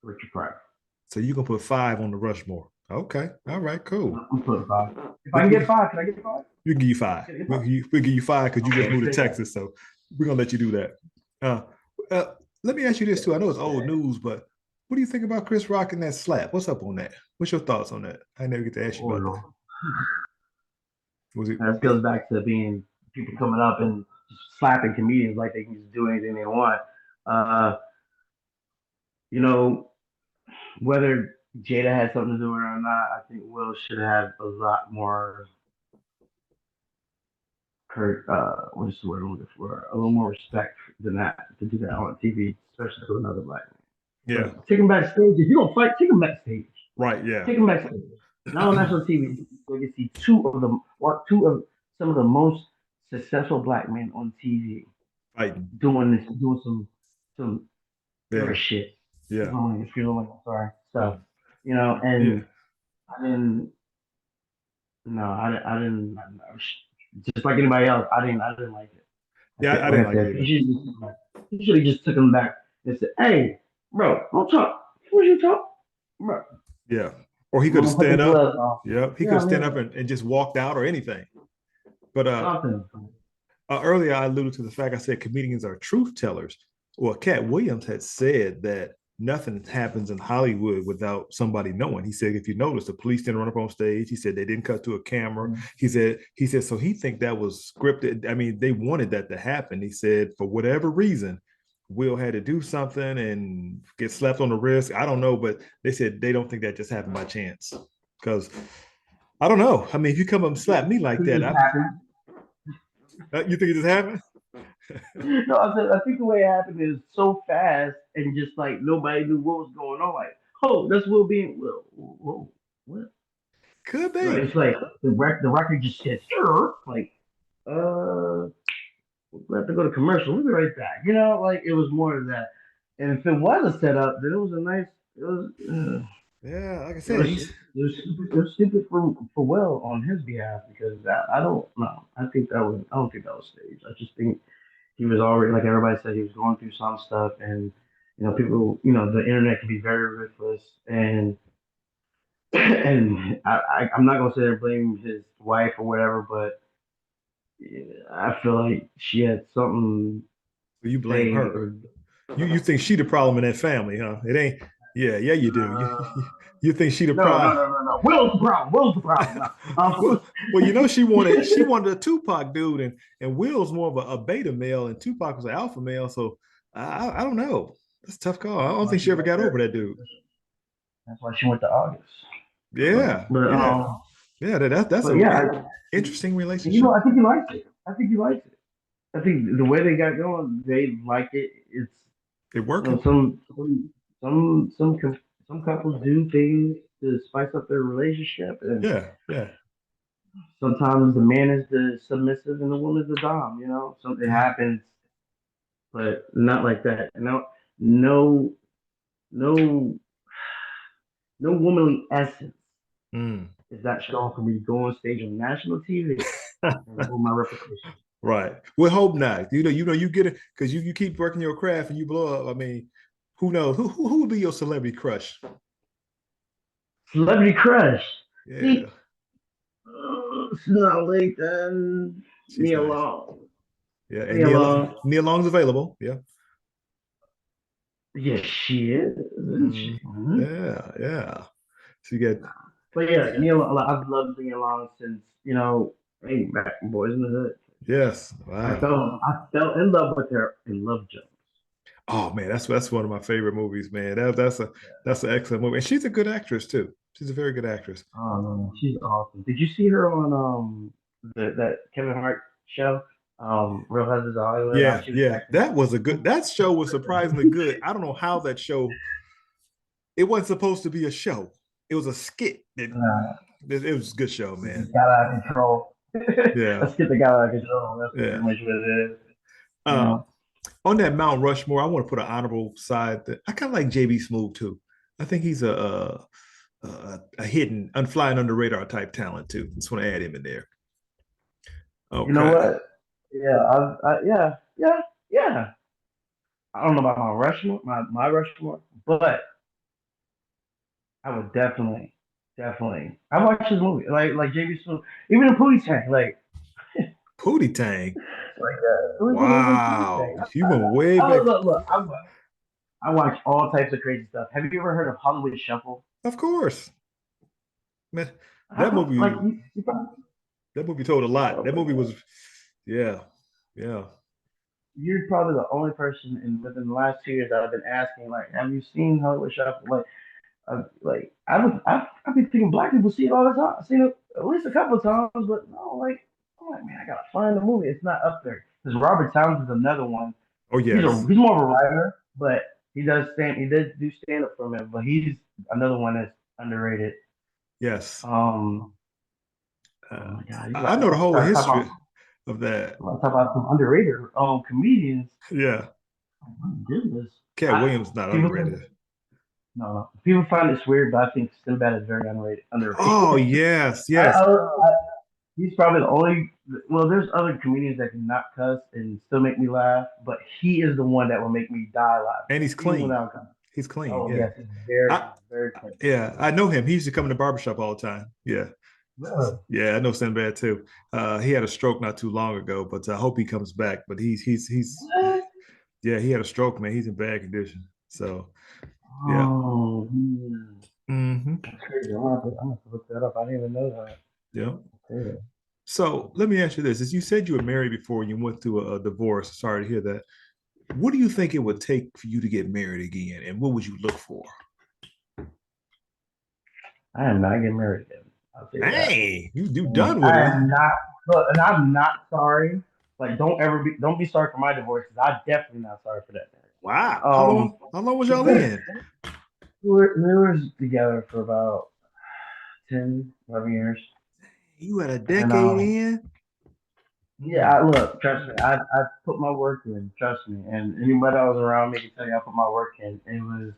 Richard Pryor. So you're going to put five on the Rushmore. Okay. All right, cool. I'm putting five. If I can We, get five, can I get five? we'll give you five. Can I get We'll five? give you five because you just Okay, moved to say that. Texas. So we're going to let you do that. Uh, let me ask you this too. I know it's old news, but what do you think about Chris Rock and that slap? What's up on that? What's your thoughts on that? I never get to ask you Oh about no. that. Was it? That goes back to being people coming up and just slapping comedians like they can just do anything they want. Uh, you know, whether Jada had something to do with it or not, I think Will should have a lot more what is the word I'm looking for? A little more respect than that to do that on TV, especially to another black man. Yeah. Like, take him backstage. If you don't fight, take him backstage. Right. Yeah. Take him backstage. Not on national TV. So you see two of some of the most successful black men on TV Fighting. doing some Yeah. shit. Yeah. Excuse me, I'm sorry. Yeah. So, and Yeah. I didn't. No, I didn't. Just like anybody else, I didn't like it. Yeah. I Like didn't I like said, it either. he should have just took him back and said, "Hey, bro, don't talk. What you talk, bro? Yeah. Or he I'm could have gonna put the stand up. gloves off." Yep. He Yeah, could have I stand mean, up and just walked out or anything. But something. earlier I alluded to the fact I said comedians are truth tellers. Well, Cat Williams had said that nothing happens in Hollywood without somebody knowing. He said, if you notice, the police didn't run up on stage. He said they didn't cut to a camera. Mm-hmm. He said, so he think that was scripted. I mean, they wanted that to happen. He said, for whatever reason, Will had to do something and get slapped on the wrist. I don't know, but they said they don't think that just happened by chance. Because I don't know. I mean, if you come up and slap me like that, you think it just happened? No, I think the way it happened is so fast and just like nobody knew what was going on. Like, oh, that's Will being Will. Whoa, what? Could Like, be. it's like the record just said, sure. Like, uh, we have to go to commercial. We'll be right back. Like it was more of that. And if it was a setup, then it was a nice. It was. Yeah, like I It said, was. he's It was stupid for Will on his behalf because I don't know. I think that was. I don't think that was staged. I just think he was already like everybody said he was going through some stuff and people the internet can be very ruthless and and I'm not gonna say I blame his wife or whatever, but I feel like she had something you to blame say her. or You think she the problem in that family, huh? It ain't. Yeah, yeah, you do. uh, You think she the no, no, problem? no, no, no. Will's the problem. Will's the problem. No. Well, she wanted a Tupac dude, and Will's more of a beta male, and Tupac was an alpha male. So I don't know. That's a tough call. I That's don't why think she she ever went got there. over that dude. That's why she went to August. Yeah, But yeah, yeah. That's but a yeah, interesting relationship. I think he likes it. I think he likes it. I think the way they got going, they like it. It's It working? some couples do things to spice up their relationship, and Yeah, yeah. sometimes the man is the submissive and the woman is the dom. Something happens, but not like that. No, no, no womanly essence Mm. is that strong for me to go on stage on national TV and hold my reputation. Right. We hope not. You get it because you keep working your craft and you blow up. I mean, who knows? Who would be your celebrity crush? Celebrity crush. Yeah. See, Snow Lake and She's Nia nice. Long. Yeah, and Nia Long. Nia Long's available. Yeah. Yes, she is, isn't she? Yeah, yeah. So you get But yeah, Nia Long, I've loved Nia Long since, hey, back in Boys in the Hood. yes. I Wow. fell I fell in love with her in Love Jones. Oh man, that's one of my favorite movies, man. That's an excellent movie. And she's a good actress too. She's a very good actress. Oh man, she's awesome. Did you see her on that Kevin Hart show? Real Husbands of Hollywood. How Yeah, she was yeah. acting. That was a good that show was surprisingly good. I don't know how that show it wasn't supposed to be a show. It was a skit. It was a good show, man. Got out of control. Yeah, Let's get the guy out of control. That's pretty yeah. much what it is. You Uh, know. on that Mount Rushmore, I want to put an honorable side. That I kind of like JB Smoove too. I think he's a hidden, unflying under radar type talent too. Just want to add him in there. You know Okay. what? Yeah, yeah. I don't know about my Rushmore, my Rushmore, but I would definitely. I watched his movie, like JB Smoove, even in Pootie Tang, Pootie Tang. even Pootie Wow. Tang. You went way back. Look, I watch all types of crazy stuff. Have you ever heard of Hollywood Shuffle? Of course. Man, How that come? Like movie, you probably, that movie told a lot. oh That my movie was, god, yeah, yeah. you're probably the only person within the last 2 years that I've been asking, like, have you seen Hollywood Shuffle? I've been thinking black people see it all the time. I've seen it at least a couple of times, but no, I'm like, man, I gotta find the movie. It's not up there. Because Robert Towns is another one. Oh, yes. He's more of a writer, but he does do stand up for him, but he's another one that's underrated. Yes. Um, oh Uh, my god, you I got know the whole start history of that. talk about some underrated comedians. Yeah. Oh my goodness, Cat I Williams not people think underrated. no, people find this weird, but I think Sinbad is very underrated. Oh, Underrated. yes, I, yes. I, He's probably the only. Well, there's other comedians that can not cuss and still make me laugh, but he is the one that will make me die laughing, And he's even clean. without cussing. He's clean. Oh Yeah. yes, he's I, very clean. yeah, I know him. He used to come in the barbershop all the time. Yeah. Really? Yeah, I know Sinbad too. He had a stroke not too long ago, but I hope he comes back. But he's What? yeah, he had a stroke, man. He's in bad condition. So yeah. Oh, Hmm. that's crazy. I'm gonna have to look that up. I didn't even know that. Yeah. Okay. So let me ask you this: as you said you were married before, you went through a divorce. Sorry to hear that. What do you think it would take for you to get married again, and what would you look for? I am not getting married again. I'll tell you that. Hey, you And done with I it? am not. Look, and I'm not sorry. Like, don't be sorry for my divorce because I'm definitely not sorry for that marriage. Wow. How Um, long? How long was y'all in? we were together for about 10, 11 years. You had a And decade in. yeah, look, trust me, I put my work in, trust me. And anybody that was around me can tell you I put my work in. It was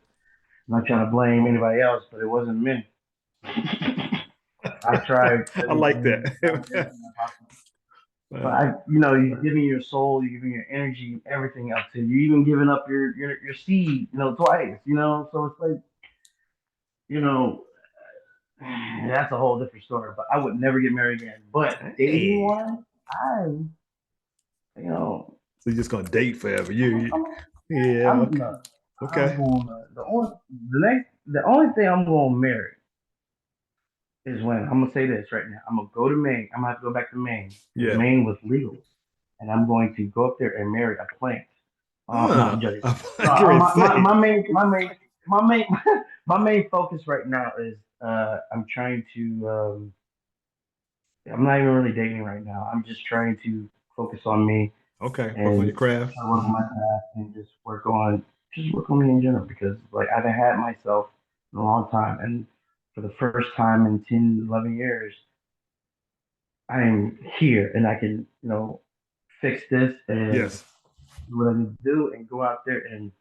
I'm not trying to blame anybody else, but it wasn't me. I tried I like that. everything possible. But Wow. you're giving your soul, you're giving your energy, everything up to you. You're even giving up your seed, twice, So it's like, you know, that's a whole different story. But I would never get married again. But dating Hey. wise, I, you know, So you're just gonna date forever. I'm, Yeah, I'm, okay. no, I'm Okay. going the only thing I'm going to marry is when I'm gonna say this right now. I'm gonna go to Maine. I'm gonna have to go back to Maine because Yeah. Maine was legal, and I'm going to go up there and marry a plant. No, I'm joking. I'm No, gonna say. my main my main focus right now is I'm trying to I'm not even really dating right now. I'm just trying to focus on me Okay, work on and your craft. try to work on my craft and just work on me in general because like I haven't had myself in a long time and for the first time in 10, 11 years I am here and I can fix this and Yes. do what I need to do and go out there and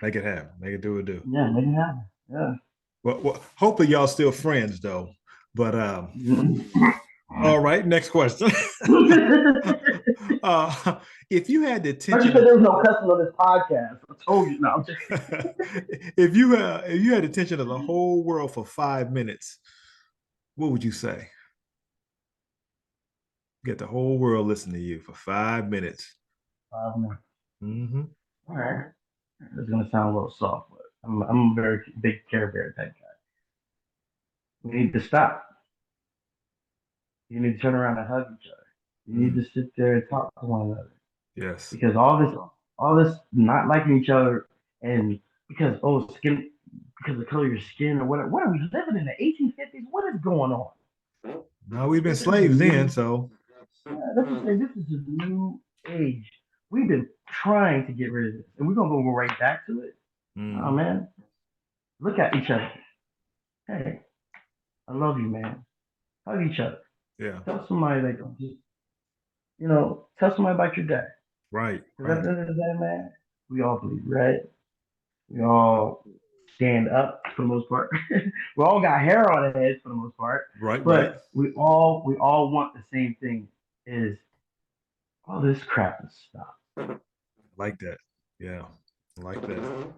Make it happen. Make it do it do. yeah, make it happen. Yeah. Well, hopefully y'all still friends though. But all right, next question. uh, if you had the Especially attention because of there's no customer on this podcast. I told you. No, I'm just if you had the attention of the whole world for 5 minutes, what would you say? Get the whole world listening to you for 5 minutes. 5 minutes. Mm-hmm. All right. It's gonna sound a little soft, but I'm a very big Care Bear type guy. We need to stop. You need to turn around and hug each other. You need Mm. to sit there and talk to one another Yes. because all this not liking each other and because skin because of the color of your skin or whatever. What are we living in the 1850s? What is going on? No, we've been This is a slaves then, new. so Let's just say this is a new age. We've been trying to get rid of this, and we're gonna go right back to it. Oh mm, man, look at each other. Hey, I love you, man. Hug each other. yeah. Tell somebody like just tell somebody about your day. Right, Because at right, the end of the day, man, we all bleed, right? We all stand up for the most part. We all got hair on our heads for the most part, right. but we all want the same thing: is all this crap to stop. Like that. Yeah, like that.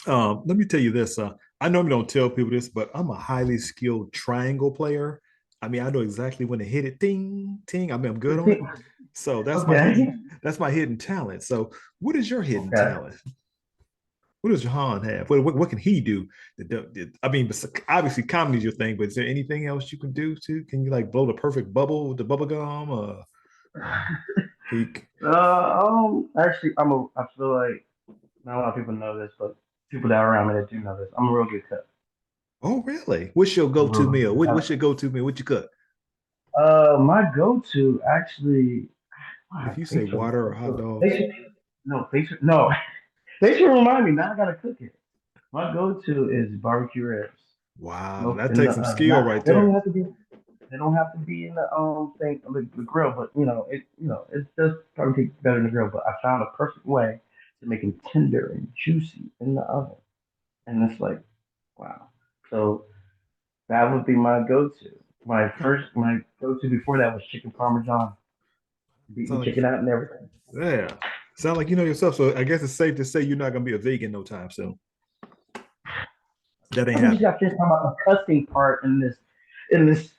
Let me tell you this. I normally don't tell people this, but I'm a highly skilled triangle player. I mean, I know exactly when to hit it. Ting, ting. I mean, I'm good on it. So Okay. that's my hidden talent. So, what is your hidden Okay. talent? What does Juhan have? What can he do? I mean, obviously comedy is your thing, but is there anything else you can do too? Can you like blow the perfect bubble with the bubble gum? Can you, Actually, I feel like not a lot of people know this, but people that are around me that do know this. I'm a real good cook. oh, really? What's your I'm a go-to real meal? good What's cook. your go-to meal? What you cook? My go-to actually. If Wow, you say water or hot dogs, no. Thanks for reminding me. Now I gotta cook it. My go-to is barbecue ribs. wow, Smoked that in the takes some skill not. right They don't there. have to be. They don't have to be in the thing the grill, but it does probably taste better in the grill. But I found a perfect way to make them tender and juicy in the oven, and it's like wow. So that would be my go-to. Okay. My go-to before that was chicken parmesan, beating the Sound like chicken out and everything. yeah. Sound like you know yourself. So I guess it's safe to say you're not gonna be a vegan no time soon. That ain't I think you happening. got to talk about the cussing part in this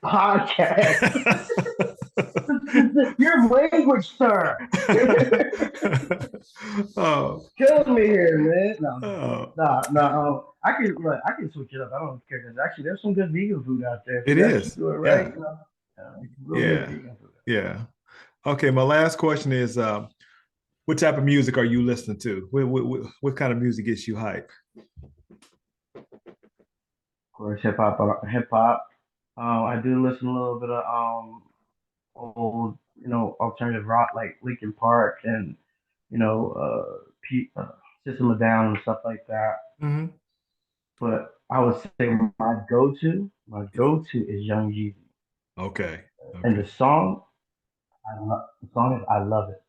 podcast. Your language, sir. oh, Killing me here, man. No, oh, no, no. I can switch it up. I don't care because actually, there's some good vegan food out there. If it you actually is. do it right, Yeah. real good Yeah. vegan food. Yeah. Okay. My last question is what type of music are you listening to? What kind of music gets you hype? Of course, hip hop. Hip hop. I do listen a little bit of old, alternative rock like Linkin Park and System of Down and stuff like that. Mm-hmm. But I would say my go to is Young Jeezy. Okay. And Okay. the song is I Love It.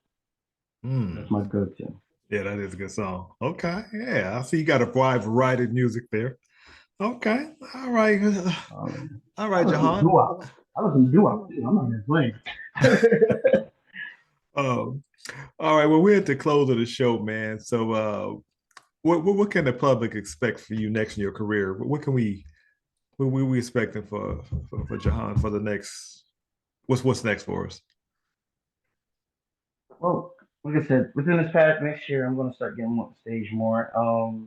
Mm. That's my go-to. Yeah, that is a good song. Okay. Yeah. I see you got a wide variety of music there. Okay. All right. All I right, listen to Jahan. doo-wop. I listen to doo-wop too. I'm not even playing. Um, all right. Well, we're at the close of the show, man. So what can the public expect for you next in your career? What can we expecting for Jahan for the next what's next for us? Well, like I said, within this past next year, I'm gonna start getting on stage more.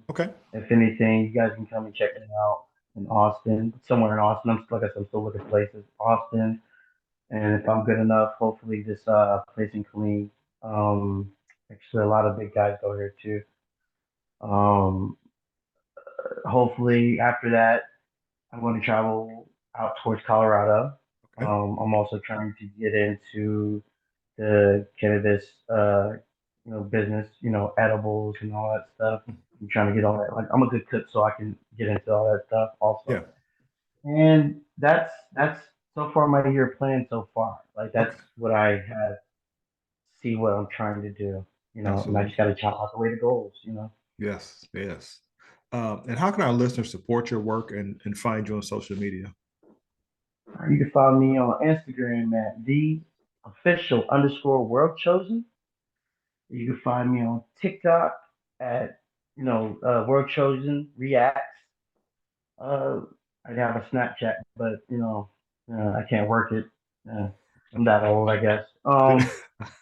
Okay. If anything, you guys can come and check it out in Austin, somewhere in Austin. Like I said, I'm still looking places. Austin, and if I'm good enough, hopefully this place in Killeen. Um, actually, a lot of big guys go here too. Um, hopefully after that, I'm going to travel out towards Colorado. Okay. I'm also trying to get into the cannabis, business, edibles and all that stuff. I'm trying to get all that. Like, I'm a good cook, so I can get into all that stuff also. Yeah. And that's so far my year plan so far. Like that's Okay. what I have. See what I'm trying to do, and I just got Absolutely. to chop out the way the goals. Yes. Yes. And how can our listeners support your work and find you on social media? You can follow me on Instagram at the official underscore world chosen. You can find me on TikTok at world chosen reacts. Uh, I have a Snapchat, but I can't work it. I'm that old, I guess.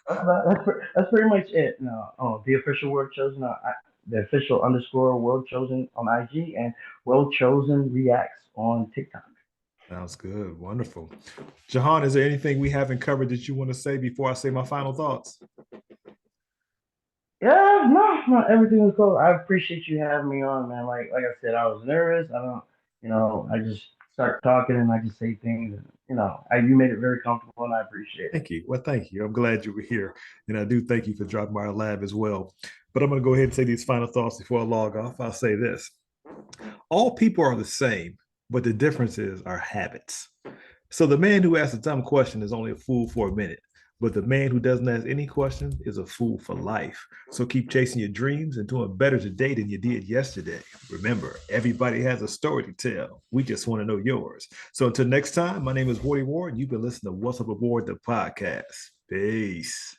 That's pretty much it. No, the official word chosen. The official underscore world chosen on IG and world chosen reacts on TikTok. Sounds good. Wonderful. Jahan, is there anything we haven't covered that you want to say before I say my final thoughts? Yeah, no, everything was cool. I appreciate you having me on, man. Like I said, I was nervous. I don't, I just start talking and I just say things. And, you made it very comfortable, and I appreciate it. Thank you. Well, thank you. I'm glad you were here. And I do thank you for dropping by our lab as well. But I'm going to go ahead and say these final thoughts before I log off. I'll say this: all people are the same, but the difference is our habits. So the man who asks a dumb question is only a fool for a minute, but the man who doesn't ask any question is a fool for life. So keep chasing your dreams and doing better today than you did yesterday. Remember, everybody has a story to tell. We just want to know yours. So until next time, my name is Wardy Ward, and you've been listening to What's Up Aboard the podcast. Peace.